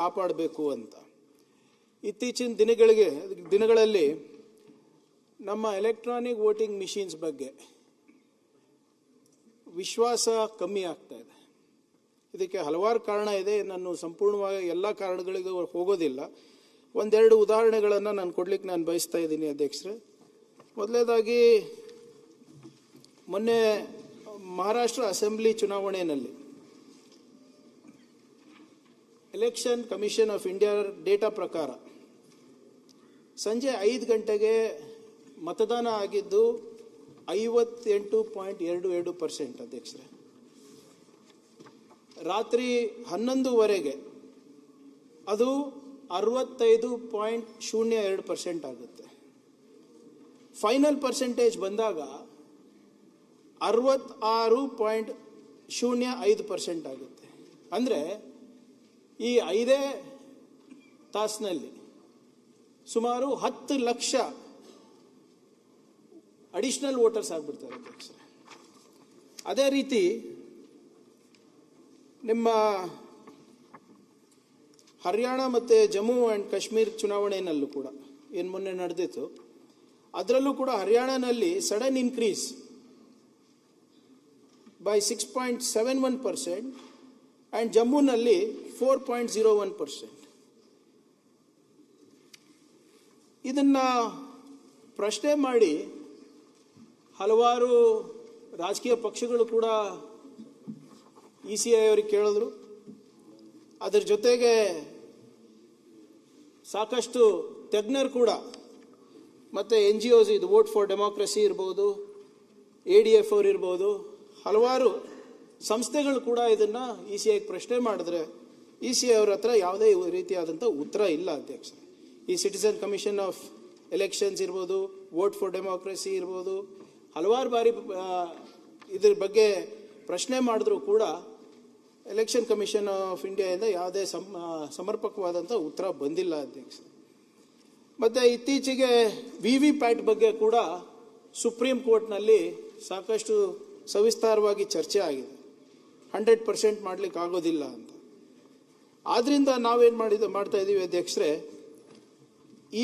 ಕಾಪಾಡಬೇಕು ಅಂತ. ಇತ್ತೀಚಿನ ದಿನಗಳಲ್ಲಿ ನಮ್ಮ ಎಲೆಕ್ಟ್ರಾನಿಕ್ ವೋಟಿಂಗ್ ಮಿಷಿನ್ಸ್ ಬಗ್ಗೆ ವಿಶ್ವಾಸ ಕಮ್ಮಿ ಆಗ್ತಾ ಇದೆ. ಇದಕ್ಕೆ ಹಲವಾರು ಕಾರಣ ಇದೆ. ನಾನು ಸಂಪೂರ್ಣವಾಗಿ ಎಲ್ಲ ಕಾರಣಗಳಿಗೆ ಹೋಗೋದಿಲ್ಲ. ಒಂದೆರಡು ಉದಾಹರಣೆಗಳನ್ನು ನಾನು ಕೊಡ್ಲಿಕ್ಕೆ ನಾನು ಬಯಸ್ತಾ ಇದ್ದೀನಿ ಅಧ್ಯಕ್ಷರೇ. ಮೊದಲನೇದಾಗಿ, ಮೊನ್ನೆ ಮಹಾರಾಷ್ಟ್ರ ಅಸೆಂಬ್ಲಿ ಚುನಾವಣೆಯಲ್ಲಿ election commission of India data ಪ್ರಕಾರ ಸಂಜೆ 5 ಗಂಟೆಗೆ ಮತದಾನ ಆಗಿದ್ದು 58.22% ಅಧ್ಯಕ್ಷರೇ. ರಾತ್ರಿ 11ವರೆಗೆ ಅದು 65.02% ಆಗುತ್ತೆ. ಫೈನಲ್ ಪರ್ಸೆಂಟೇಜ್ ಬಂದಾಗ 66.05% ಆಗುತ್ತೆ. ಅಂದರೆ ಈ 5 ತಾಸಿನಲ್ಲಿ ಸುಮಾರು 10 ಲಕ್ಷ ಅಡಿಷನಲ್ ವೋಟರ್ಸ್ ಆಗ್ಬಿಡ್ತಾರೆ ಅಧ್ಯಕ್ಷರೇ. ಅದೇ ರೀತಿ ನಿಮ್ಮ ಹರಿಯಾಣ ಮತ್ತು ಜಮ್ಮು ಆ್ಯಂಡ್ ಕಾಶ್ಮೀರ್ ಚುನಾವಣೆಯಲ್ಲೂ ಕೂಡ ಏನು ಮೊನ್ನೆ ನಡೆದಿತ್ತು, ಅದರಲ್ಲೂ ಕೂಡ ಹರಿಯಾಣನಲ್ಲಿ ಸಡನ್ ಇನ್ಕ್ರೀಸ್ ಬೈ 6.71% ಆ್ಯಂಡ್ ಜಮ್ಮುನಲ್ಲಿ 4.01%. ಇದನ್ನು ಪ್ರಶ್ನೆ ಮಾಡಿ ಹಲವಾರು ರಾಜಕೀಯ ಪಕ್ಷಗಳು ಕೂಡ ECI ಅವರಿಗೆ ಕೇಳಿದ್ರು. ಅದರ ಜೊತೆಗೆ ಸಾಕಷ್ಟು ತಜ್ಞರು ಕೂಡ ಮತ್ತು NGOs, ಇದು ವೋಟ್ ಫಾರ್ ಡೆಮಾಕ್ರಸಿ ಇರ್ಬೋದು, ADF ಅವರು ಇರ್ಬೋದು, ಹಲವಾರು ಸಂಸ್ಥೆಗಳು ಕೂಡ ಇದನ್ನು ECI ಪ್ರಶ್ನೆ ಮಾಡಿದ್ರೆ ECI ಅವರ ಹತ್ರ ಯಾವುದೇ ರೀತಿಯಾದಂಥ ಉತ್ತರ ಇಲ್ಲ ಅಧ್ಯಕ್ಷ. ಈ ಸಿಟಿಸನ್ ಕಮಿಷನ್ ಆಫ್ ಎಲೆಕ್ಷನ್ಸ್ ಇರ್ಬೋದು, ವೋಟ್ ಫಾರ್ ಡೆಮಾಕ್ರಸಿ ಇರ್ಬೋದು, ಹಲವಾರು ಬಾರಿ ಇದ್ರ ಬಗ್ಗೆ ಪ್ರಶ್ನೆ ಮಾಡಿದ್ರು ಕೂಡ ಎಲೆಕ್ಷನ್ ಕಮಿಷನ್ ಆಫ್ ಇಂಡಿಯಾದಿಂದ ಯಾವುದೇ ಸಮರ್ಪಕವಾದಂಥ ಉತ್ತರ ಬಂದಿಲ್ಲ ಅಧ್ಯಕ್ಷ. ಮತ್ತು ಇತ್ತೀಚೆಗೆ VVPAT ಬಗ್ಗೆ ಕೂಡ ಸುಪ್ರೀಂ ಕೋರ್ಟ್ನಲ್ಲಿ ಸಾಕಷ್ಟು ಸವಿಸ್ತಾರವಾಗಿ ಚರ್ಚೆ ಆಗಿದೆ. 100% ಮಾಡಲಿಕ್ಕೆ ಆಗೋದಿಲ್ಲ ಅಂತ. ಆದ್ದರಿಂದ ನಾವೇನು ಮಾಡ್ತಾ ಇದ್ದೀವಿ ಅಧ್ಯಕ್ಷರೇ,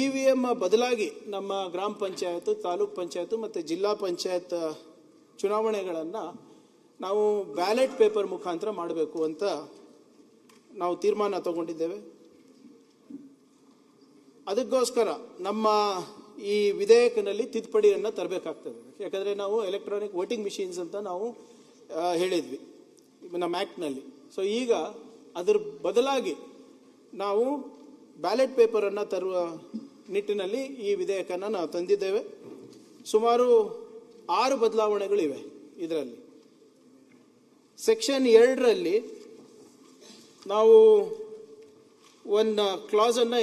EVM ಬದಲಾಗಿ ನಮ್ಮ ಗ್ರಾಮ ಪಂಚಾಯತ್, ತಾಲೂಕ್ ಪಂಚಾಯತ್ ಮತ್ತು ಜಿಲ್ಲಾ ಪಂಚಾಯತ್ ಚುನಾವಣೆಗಳನ್ನು ನಾವು ಬ್ಯಾಲೆಟ್ ಪೇಪರ್ ಮುಖಾಂತರ ಮಾಡಬೇಕು ಅಂತ ನಾವು ತೀರ್ಮಾನ ತಗೊಂಡಿದ್ದೇವೆ. ಅದಕ್ಕೋಸ್ಕರ ನಮ್ಮ ಈ ವಿಧೇಯಕನಲ್ಲಿ ತಿದ್ದುಪಡಿಯನ್ನು ತರಬೇಕಾಗ್ತದೆ. ಯಾಕಂದರೆ ನಾವು ಎಲೆಕ್ಟ್ರಾನಿಕ್ ವೋಟಿಂಗ್ ಮಿಷಿನ್ಸ್ ಅಂತ ನಾವು ಹೇಳಿದ್ವಿ ನಮ್ಮ ಆ್ಯಕ್ಟ್ನಲ್ಲಿ. ಸೊ ಈಗ ಅದರ ಬದಲಾಗಿ ನಾವು ಬ್ಯಾಲೆಟ್ ಪೇಪರನ್ನು ತರುವ ನಿಟ್ಟಿನಲ್ಲಿ ಈ ವಿಧೇಯಕನ ನಾವು ತಂದಿದ್ದೇವೆ. ಸುಮಾರು 6 ಬದಲಾವಣೆಗಳಿವೆ ಇದರಲ್ಲಿ. ಸೆಕ್ಷನ್ 2ರಲ್ಲಿ ನಾವು ಒಂದು ಕ್ಲಾಸನ್ನು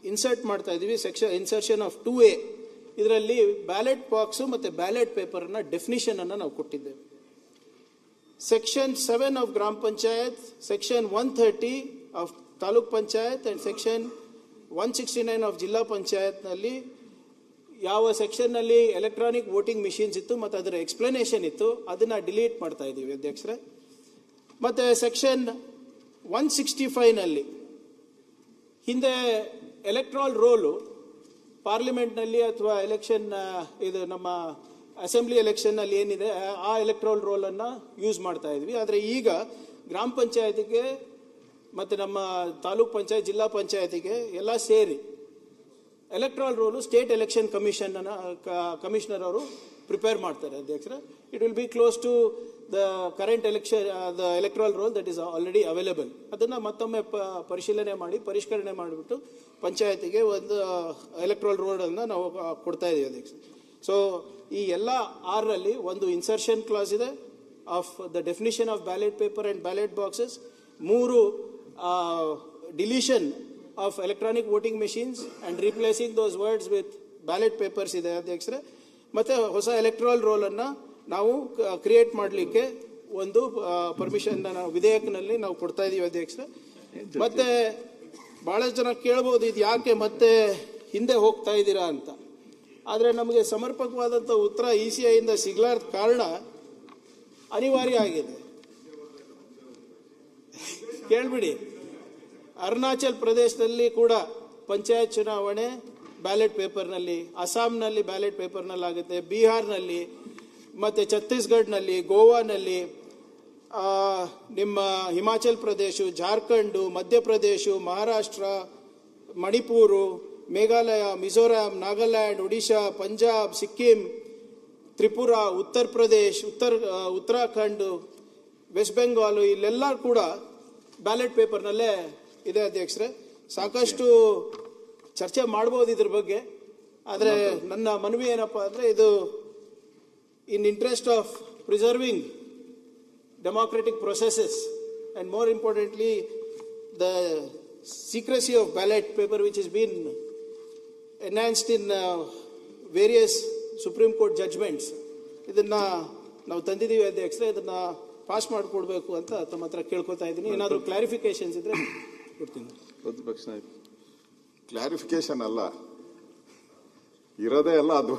ಇನ್ಸರ್ಟ್ ಮಾಡ್ತಾ ಇದ್ದೀವಿ. Insertion of 2A. ಇದರಲ್ಲಿ ಬ್ಯಾಲೆಟ್ ಬಾಕ್ಸು ಮತ್ತು ಬ್ಯಾಲೆಟ್ ಪೇಪರ್ನ ಡೆಫಿನಿಷನನ್ನು ನಾವು ಕೊಟ್ಟಿದ್ದೇವೆ. ಸೆಕ್ಷನ್ 7 ಆಫ್ ಗ್ರಾಮ panchayat, section 130 of taluk panchayat and section 169 of ಜಿಲ್ಲಾ ಪಂಚಾಯತ್ನಲ್ಲಿ ಯಾವ ಸೆಕ್ಷನ್ನಲ್ಲಿ ಎಲೆಕ್ಟ್ರಾನಿಕ್ ವೋಟಿಂಗ್ ಮಿಷಿನ್ಸ್ ಇತ್ತು ಮತ್ತು ಅದರ ಎಕ್ಸ್ಪ್ಲನೇಷನ್ ಇತ್ತು, ಅದನ್ನು ಡಿಲೀಟ್ ಮಾಡ್ತಾ ಇದ್ದೀವಿ ಅಧ್ಯಕ್ಷರೇ. ಮತ್ತು ಸೆಕ್ಷನ್ 165ನಲ್ಲಿ ಹಿಂದೆ ಎಲೆಕ್ಟ್ರಾಲ್ ರೋಲು ಪಾರ್ಲಿಮೆಂಟ್ನಲ್ಲಿ ಅಥವಾ ಎಲೆಕ್ಷನ್ ಇದು ನಮ್ಮ ಅಸೆಂಬ್ಲಿ ಎಲೆಕ್ಷನ್ನಲ್ಲಿ ಏನಿದೆ ಆ ಎಲೆಕ್ಟ್ರಾಲ್ ರೋಲನ್ನು ಯೂಸ್ ಮಾಡ್ತಾ ಇದ್ವಿ. ಆದರೆ ಈಗ ಗ್ರಾಮ ಪಂಚಾಯತಿಗೆ ಮತ್ತು ನಮ್ಮ ತಾಲೂಕ್ ಪಂಚಾಯತ್, ಜಿಲ್ಲಾ ಪಂಚಾಯತಿಗೆ ಎಲ್ಲ ಸೇರಿ electoral roll state election commissioner ಅವರು ಪ್ರಿಪೇರ್ ಮಾಡ್ತಾರೆ ಅಧ್ಯಕ್ಷರೇ. It will be close to the current electoral roll that is already available. ಅದನ್ನು ಮತ್ತೊಮ್ಮೆ ಪರಿಶೀಲನೆ ಮಾಡಿ ಪರಿಷ್ಕರಣೆ ಮಾಡಿಬಿಟ್ಟು ಪಂಚಾಯತಿಗೆ ಒಂದು ಎಲೆಕ್ಟ್ರಾಲ್ ರೋಲನ್ನು ನಾವು ಕೊಡ್ತಾ ಇದ್ದೀವಿ ಅಧ್ಯಕ್ಷ. ಸೊ ಈ ಎಲ್ಲ 6ರಲ್ಲಿ ಒಂದು ಇನ್ಸರ್ಷನ್ ಕ್ಲಾಸ್ ಇದೆ of the definition of ballot paper and ballot boxes. 3 deletion of electronic voting machines and replacing those words with ballot papers ಇದೆ ಅಧ್ಯಕ್ಷರೇ. ಮತ್ತು ಹೊಸ ಎಲೆಕ್ಟ್ರಾಲ್ ರೋಲನ್ನು ನಾವು ಕ್ರಿಯೇಟ್ ಮಾಡಲಿಕ್ಕೆ ಒಂದು ಪರ್ಮಿಷನ್ ನಾವು ವಿಧೇಯಕನಲ್ಲಿ ನಾವು ಕೊಡ್ತಾ ಇದ್ದೀವಿ ಅಧ್ಯಕ್ಷರೇ. ಮತ್ತು ಭಾಳ ಜನ ಕೇಳ್ಬೋದು, ಇದು ಯಾಕೆ ಮತ್ತೆ ಹಿಂದೆ ಹೋಗ್ತಾ ಇದ್ದೀರಾ ಅಂತ. ಆದರೆ ನಮಗೆ ಸಮರ್ಪಕವಾದಂಥ ಉತ್ತರ ECIಯಿಂದ ಸಿಗಲಾರ್ದ ಕಾರಣ ಅನಿವಾರ್ಯ ಆಗಿದೆ. ಕೇಳ್ಬಿಡಿ, ಅರುಣಾಚಲ್ ಪ್ರದೇಶದಲ್ಲಿ ಕೂಡ ಪಂಚಾಯತ್ ಚುನಾವಣೆ ಬ್ಯಾಲೆಟ್ ಪೇಪರ್ನಲ್ಲಿ, ಅಸ್ಸಾಂನಲ್ಲಿ ಬ್ಯಾಲೆಟ್ ಪೇಪರ್ನಲ್ಲಿ ಆಗುತ್ತೆ, ಬಿಹಾರ್ನಲ್ಲಿ, ಮತ್ತು ಛತ್ತೀಸ್ಗಢನಲ್ಲಿ, ಗೋವಾನಲ್ಲಿ, ನಿಮ್ಮ ಹಿಮಾಚಲ್ ಪ್ರದೇಶ, ಜಾರ್ಖಂಡು, ಮಧ್ಯಪ್ರದೇಶ, ಮಹಾರಾಷ್ಟ್ರ, ಮಣಿಪುರು, ಮೇಘಾಲಯ, ಮಿಜೋರಾಂ, ನಾಗಾಲ್ಯಾಂಡ್, ಒಡಿಶಾ, ಪಂಜಾಬ್, ಸಿಕ್ಕಿಂ, ತ್ರಿಪುರಾ, ಉತ್ತರ ಪ್ರದೇಶ್, ಉತ್ತರಾಖಂಡ್, ವೆಸ್ಟ್ ಬೆಂಗಾಲ್, ಇಲ್ಲೆಲ್ಲ ಕೂಡ ಬ್ಯಾಲೆಟ್ ಪೇಪರ್ನಲ್ಲೇ ಇದೆ ಅಧ್ಯಕ್ಷರೇ. ಸಾಕಷ್ಟು ಚರ್ಚೆ ಮಾಡ್ಬೋದು ಇದ್ರ ಬಗ್ಗೆ. ಆದರೆ ನನ್ನ ಮನವಿ ಏನಪ್ಪಾ ಅಂದರೆ, ಇದು ಇನ್ interest of preserving democratic processes and more importantly the secrecy of ballot paper which has been enhanced in various Supreme Court judgments, ಇದನ್ನ ನಾವು ತಂದಿದ್ದೀವಿ ಅಧ್ಯಕ್ಷರೇ. ಇದನ್ನ ಪಾಸ್ ಮಾಡಿಕೊಡ್ಬೇಕು ಅಂತ ತಮ್ಮ ಹತ್ರ ಕೇಳ್ಕೊತಾ ಇದ್ದೀನಿ. ಏನಾದರೂ ಕ್ಲಾರಿಫಿಕೇಶನ್ಸ್ ಇದ್ರೆ ಕೊಡ್ತೀನಿ. ಪ್ರತಿಪಕ್ಷ ನಾಯಕ ಕ್ಲಾರಿಫಿಕೇಶನ್ ಅಲ್ಲ, ಇರೋದೇ ಎಲ್ಲ ಅದು